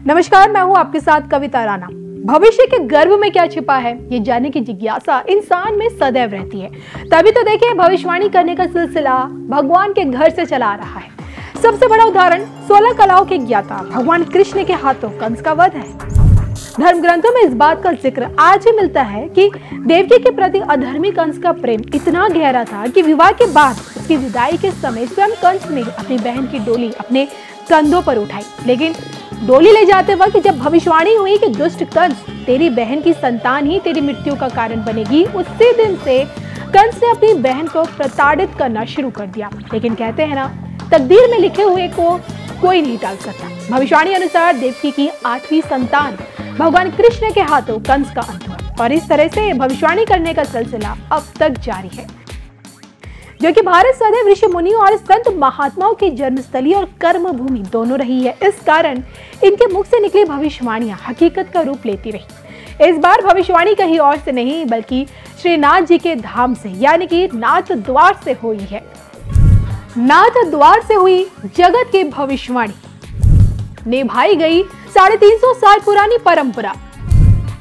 नमस्कार, मैं हूं आपके साथ कविता राणा। भविष्य के गर्भ में क्या छिपा है, ये जानने की जिज्ञासा इंसान में सदैव रहती है। तभी तो देखिए, भविष्यवाणी करने का सिलसिला भगवान के घर से चला आ रहा है। सबसे बड़ा उदाहरण 16 कलाओं के ज्ञाता भगवान कृष्ण के हाथों कंस का वध है। धर्म ग्रंथों में इस बात का जिक्र आज भी मिलता है कि देवकी के प्रति अधर्मी कंस का प्रेम इतना गहरा था कि विवाह के बाद उसकी विदाई के समय स्वयं कंस ने अपनी बहन की डोली अपने कंधों पर उठाई। लेकिन डोली ले जाते वक्त जब भविष्यवाणी हुई कि दुष्ट कंस, तेरी बहन की संतान ही तेरी मृत्यु का कारण बनेगी, उसी दिन से कंस ने अपनी बहन को प्रताड़ित करना शुरू कर दिया। लेकिन कहते हैं ना, तकदीर में लिखे हुए को कोई नहीं टाल सकता। भविष्यवाणी अनुसार देवकी की 8वीं संतान भगवान कृष्ण के हाथों कंस का अंत हुआ और इस तरह से भविष्यवाणी करने का सिलसिला अब तक जारी है, जो कि भारत सदैव ऋषि मुनियों और संत महात्माओं की जन्मस्थली और कर्म भूमि दोनों रही है। इस कारण इनके मुख से निकली भविष्यवाणियां हकीकत का रूप लेती रही। इस बार भविष्यवाणी कहीं और से नहीं बल्कि श्रीनाथ जी के धाम से, यानी कि नाथ द्वार से हुई है। नाथ द्वार से हुई जगत की भविष्यवाणी, निभाई गई 350 साल पुरानी परंपरा।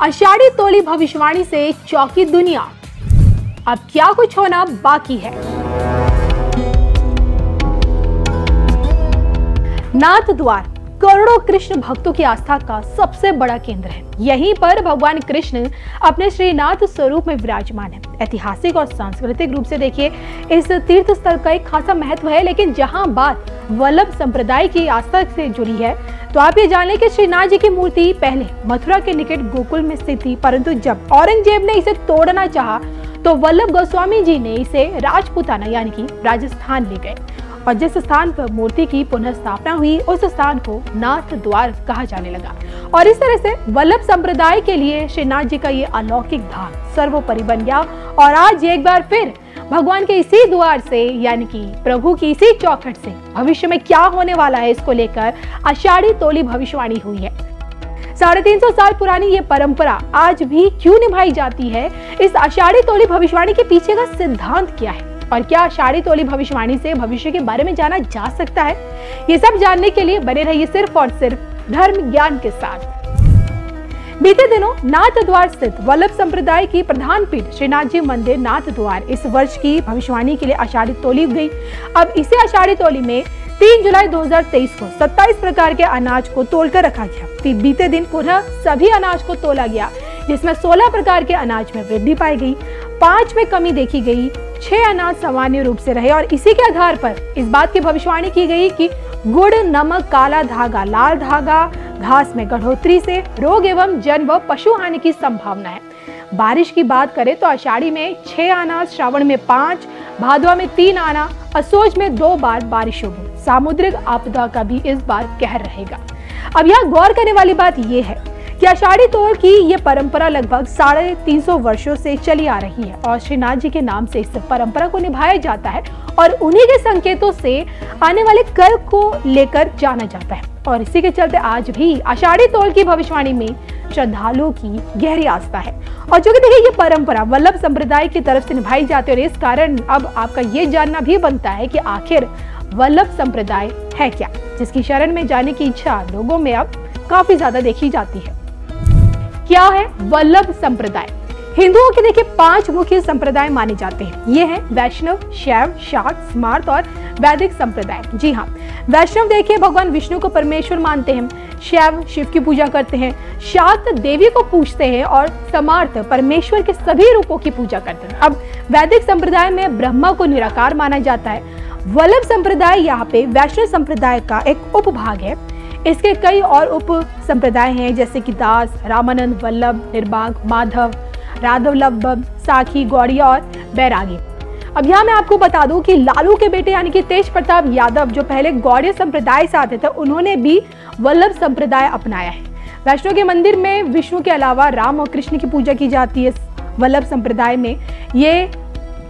आषाढ़ी तोली भविष्यवाणी से चौंकी दुनिया। अब क्या कुछ होना बाकी है। नाथ द्वार करोड़ों कृष्ण भक्तों की आस्था का सबसे बड़ा केंद्र है। यहीं पर भगवान कृष्ण अपने श्रीनाथ स्वरूप में विराजमान है। ऐतिहासिक और सांस्कृतिक रूप से देखिए, इस तीर्थ स्थल का एक खासा महत्व है। लेकिन जहां बात वल्लभ संप्रदाय की आस्था से जुड़ी है, तो आप ये जान लें कि श्रीनाथ जी की मूर्ति पहले मथुरा के निकट गोकुल में स्थित थी, परंतु जब औरंगजेब ने इसे तोड़ना चाहा तो वल्लभ गोस्वामी जी ने इसे राजपूताना यानी कि राजस्थान ले गए और जिस स्थान पर मूर्ति की पुनः स्थापना हुई उस स्थान को नाथ द्वार कहा जाने लगा। और इस तरह से वल्लभ संप्रदाय के लिए श्रीनाथ जी का ये अलौकिक धाम सर्वोपरि बन गया। और आज एक बार फिर भगवान के इसी द्वार से, यानी कि प्रभु की इसी चौखट से भविष्य में क्या होने वाला है, इसको लेकर आषाढ़ी तोली भविष्यवाणी हुई है। 350 साल पुरानी ये परंपरा आज भी क्यों निभाई जाती है? इस आषाढ़ी तोली भविष्यवाणी के पीछे का सिद्धांत क्या है और क्या आषाढ़ी तोली भविष्यवाणी से भविष्य के बारे में जाना जा सकता है? ये सब जानने के लिए बने रहिए सिर्फ और सिर्फ धर्म ज्ञान के साथ। बीते दिनों नाथ द्वार स्थित वल्लभ संप्रदाय की प्रधान पीठ श्रीनाथ जी मंदिर नाथ द्वार इस वर्ष की भविष्यवाणी के लिए आषाढ़ी तोली गई। अब इसे आषाढ़ी तोली में 3 जुलाई 2023 को 27 प्रकार के अनाज को तोलकर रखा गया। बीते दिन पुनः सभी अनाज को तोला गया, जिसमें 16 प्रकार के अनाज में वृद्धि पाई गई, 5 में कमी देखी गई, 6 अनाज सामान्य रूप से रहे। और इसी के आधार पर इस बात की भविष्यवाणी की गई कि गुड़, नमक, काला धागा, लाल धागा, घास में बढ़ोतरी से रोग एवं जन व पशु हानि की संभावना है। बारिश की बात करें तो आषाढ़ी में 6 आना, श्रावण में 5, भादवा में 3 आना, असोज में 2 बार बारिश होगी। सामुद्रिक आपदा का भी इस बार कहर रहेगा। अब यहाँ गौर करने वाली बात यह है कि आषाढ़ी तोल की ये परंपरा लगभग 350 वर्षों से चली आ रही है और श्रीनाथ जी के नाम से इस परंपरा को निभाया जाता है और उन्हीं के संकेतों से आने वाले कल को लेकर जाना जाता है। और इसी के चलते आज भी आषाढ़ी तोल की भविष्यवाणी में श्रद्धालुओं की गहरी आस्था है। और जो कि देखिए, ये परंपरा वल्लभ संप्रदाय की तरफ से निभाई जाती है और इस कारण अब आपका ये जानना भी बनता है कि आखिर वल्लभ संप्रदाय है क्या, जिसकी शरण में जाने की इच्छा लोगों में अब काफी ज्यादा देखी जाती है। क्या है वल्लभ संप्रदाय? हिंदुओं के देखिए 5 मुख्य संप्रदाय माने जाते हैं। ये हैं वैष्णव, शैव, शाक्त, स्मार्त और वैदिक संप्रदाय। जी हाँ, वैष्णव देखिए भगवान विष्णु को परमेश्वर मानते हैं, शैव शिव की पूजा करते हैं, शाक्त देवी को पूजते हैं और स्मार्त परमेश्वर के सभी रूपों की पूजा करते हैं। अब वैदिक संप्रदाय में ब्रह्मा को निराकार माना जाता है। वल्लभ संप्रदाय यहाँ पे वैष्णव संप्रदाय का एक उपभाग है। इसके कई और उप संप्रदाय हैं, जैसे कि दास, रामानंद, वल्लभ, निर्बाग, माधव, राधवल्लभ, साखी, गौड़िया और बैरागी। अब यहाँ मैं आपको बता दूं कि लालू के बेटे यानी कि तेज प्रताप यादव, जो पहले गौड़िया संप्रदाय से आते थे, उन्होंने भी वल्लभ संप्रदाय अपनाया है। वैष्णव के मंदिर में विष्णु के अलावा राम और कृष्ण की पूजा की जाती है। वल्लभ संप्रदाय में ये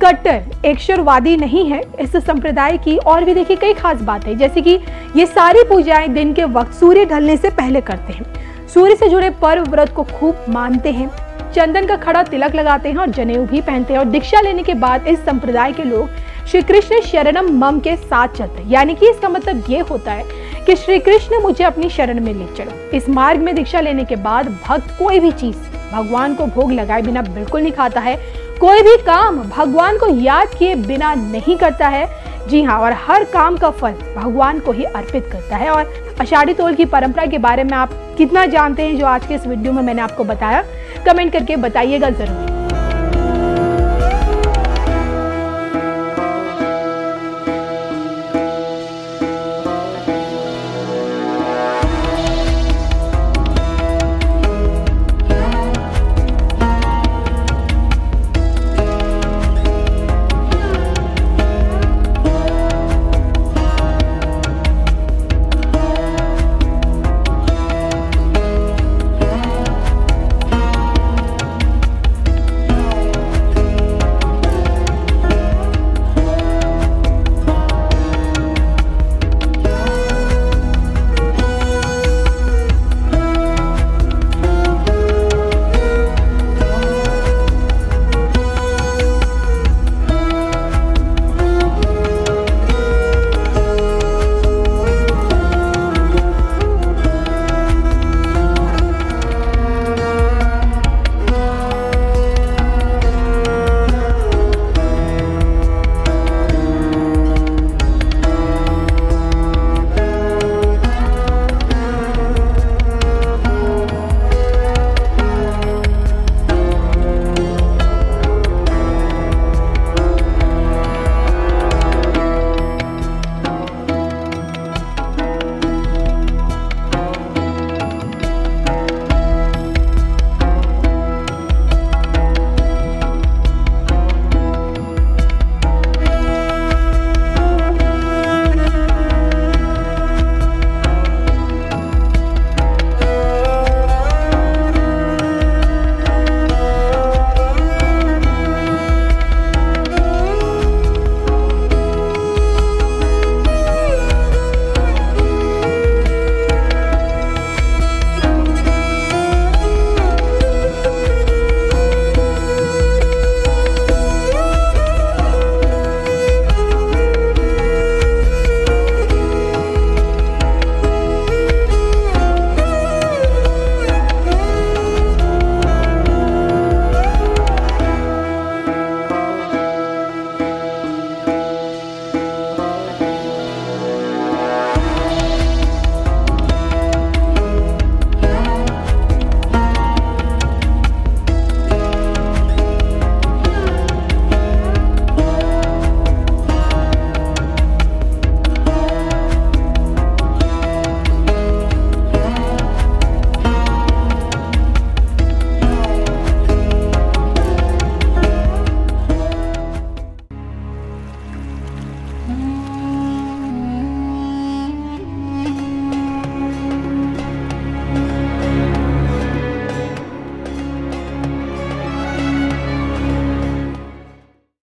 कट्टर ईश्वरवादी नहीं है। इस संप्रदाय की और भी देखिए कई खास बात है, जैसे कि ये सारी पूजाएं दिन के वक्त सूर्य ढलने से पहले करते हैं। सूर्य से जुड़े पर्व व्रत को खूब मानते हैं, चंदन का खड़ा तिलक लगाते हैं और जनेऊ भी पहनते हैं। और दीक्षा लेने के बाद इस संप्रदाय के लोग श्री कृष्ण शरणम मम के साथ चलते हैं। यानी कि इसका मतलब ये होता है कि श्री कृष्ण मुझे अपनी शरण में ले चलो। इस मार्ग में दीक्षा लेने के बाद भक्त कोई भी चीज भगवान को भोग लगाए बिना बिल्कुल नहीं खाता है, कोई भी काम भगवान को याद किए बिना नहीं करता है। जी हाँ, और हर काम का फल भगवान को ही अर्पित करता है। और आषाढ़ी तौल की परंपरा के बारे में आप कितना जानते हैं जो आज के इस वीडियो में मैंने आपको बताया, कमेंट करके बताइएगा जरूर।